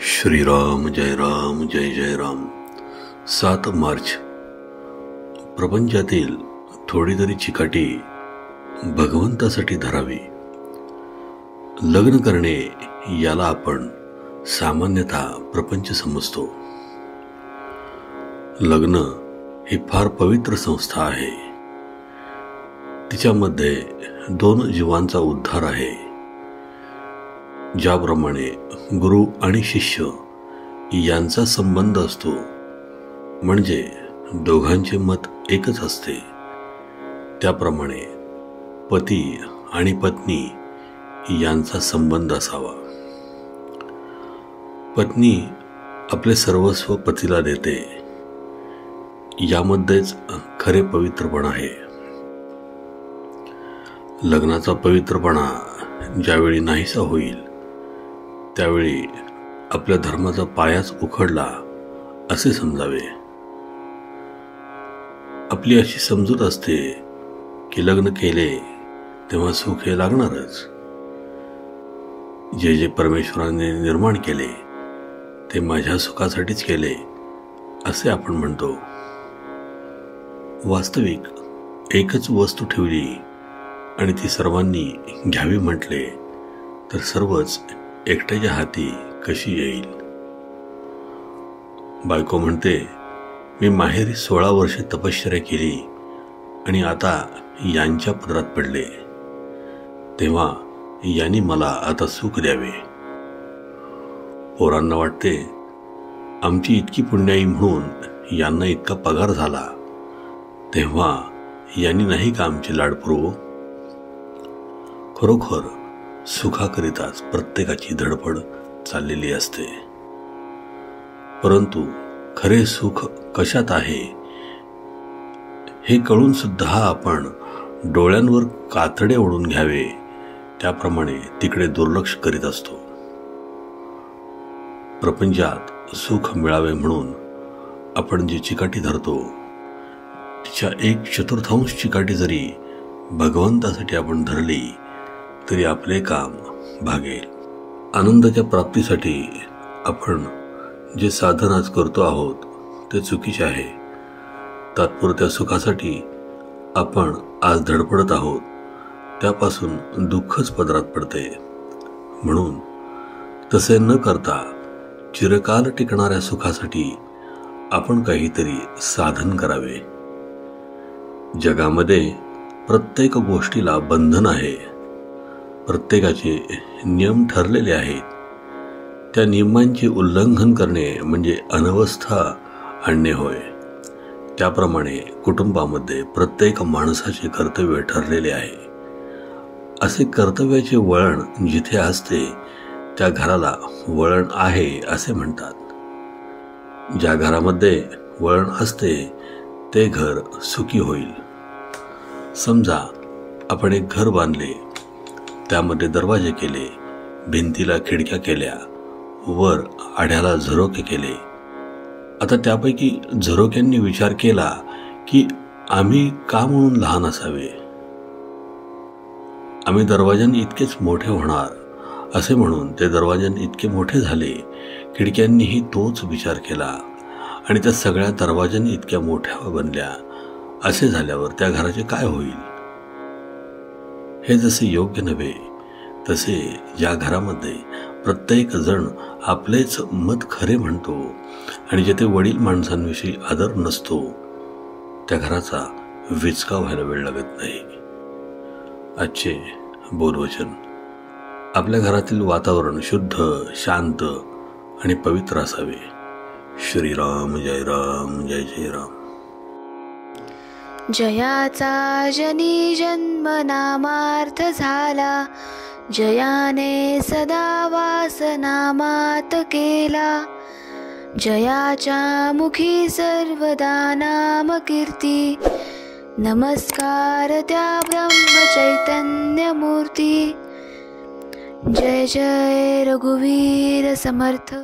श्रीराम जय जय राम। 7 मार्च। प्रपंचातील थोडी तरी चिकाटी भगवंतासाठी धरावी। लग्न करणे याला आपण सामान्यतः प्रपंच समजतो। लग्न ही फार पवित्र संस्था आहे। तिच्यामध्ये 2 जीवांचा उद्धार आहे। ज्याप्रमाणे गुरु आणि शिष्य यांचा संबंध असतो, म्हणजे दोघांचे मत एकच असते, त्याप्रमाणे पती आणि पत्नी यांचा संबंध असावा। पत्नी आपले सर्वस्व पतीला देते, यामध्येच खरे पवित्रपण आहे। लग्नाचा पवित्रपणा ज्यावेळी नाहीसा होईल, त्यावेळी आपल्या धर्माचा पायाच उखडला असे समजावे। आपली अशी समजूत असते की लग्न केले तेव्हा सुख हे लागणारच। जे परमेश्वराने निर्माण केले ते माझ्या सुखासाठीच केले असे आपण म्हणतो। वास्तविक एकच वस्तू ठेवली आणि ती सर्वांनी घ्यावी म्हटले तर सर्वच एकट्याच्या हाती कशी येईल। बायको म्हणते, मी माहेरी 16 वर्षे तपश्चर्या केली आणि आता यांच्या पदरात पडले, तेव्हा यांनी मला आता सुख द्यावे। पोरांना वाटते, आमची इतकी पुण्याई म्हणून यांना इतका पगार झाला, तेव्हा यांनी नाही का आमचे लाड पुरवू। खरोखर सुखाकरिताच प्रत्येकाची धडपड चाललेली असते, परंतु खरे सुख कशात आहे हे कळून सुद्धा आपण डोळ्यांवर कातडे ओढून घ्यावे त्याप्रमाणे तिकडे दुर्लक्ष करीत असतो। प्रपंचात सुख मिळावे म्हणून आपण जी चिकाटी धरतो, तिच्या 1/4 चिकाटी जरी भगवंतासाठी आपण धरली तरी आपले काम भागेल। आनंदाच्या प्राप्तीसाठी आपण जे साधन आज करतो आहोत ते चुकीचे आहे। तात्पुरत्या सुखासाठी आपण आज धडपडत आहोत, त्यापासून दुःखच पदरात पडते। म्हणून तसे न करता चिरकाल टिकणाऱ्या सुखासाठी आपण काहीतरी साधन करावे। जगामध्ये प्रत्येक गोष्टीला बंधन आहे, प्रत्येकाचे नियम ठरलेले आहेत। त्या नियमांचे उल्लंघन करणे म्हणजे अनवस्था आणणे होय। त्याप्रमाणे कुटुंबामध्ये प्रत्येक माणसाचे कर्तव्य ठरलेले आहे। असे कर्तव्याचे वळण जिथे असते त्या घराला वळण आहे असे म्हणतात। ज्या घरामध्ये वळण असते ते घर सुखी होईल। समजा आपण एक घर बांधले, त्यामध्ये दरवाजे केले, भिंतीला खिडक्या केल्या, वर आढ्याला झरोके केले। आता त्यापैकी झरोक्यांनी विचार केला की आम्ही का म्हणून लहान असावे, आम्ही दरवाजांनी इतकेच मोठे होणार असे म्हणून ते दरवाजांनी इतके मोठे झाले। खिडक्यांनीही तोच विचार केला आणि त्या सगळ्या दरवाजांनी इतक्या मोठ्या बनल्या। असे झाल्यावर त्या घराचे काय होईल। हे जसे योग्य नव्हे, तसे या घरामध्ये प्रत्येक जण आपलेच मत खरे म्हणतो आणि जेथे वडील माणसांविषयी आदर नसतो, त्या घराचा विचका व्हायला वेळ लागत नाही। आजचे बोधवचन: आपल्या घरातील वातावरण शुद्ध, शांत आणि पवित्र असावे। श्रीराम जय जय राम। जयाचा जनी जन्म नामार्थ झाला, जयाने सदा वास नामात केला। जयाच्या मुखी सर्वदा नाम कीर्ती, नमस्कार त्या ब्रह्म चैतन्य मूर्ती। जय जय रघुवीर समर्थ।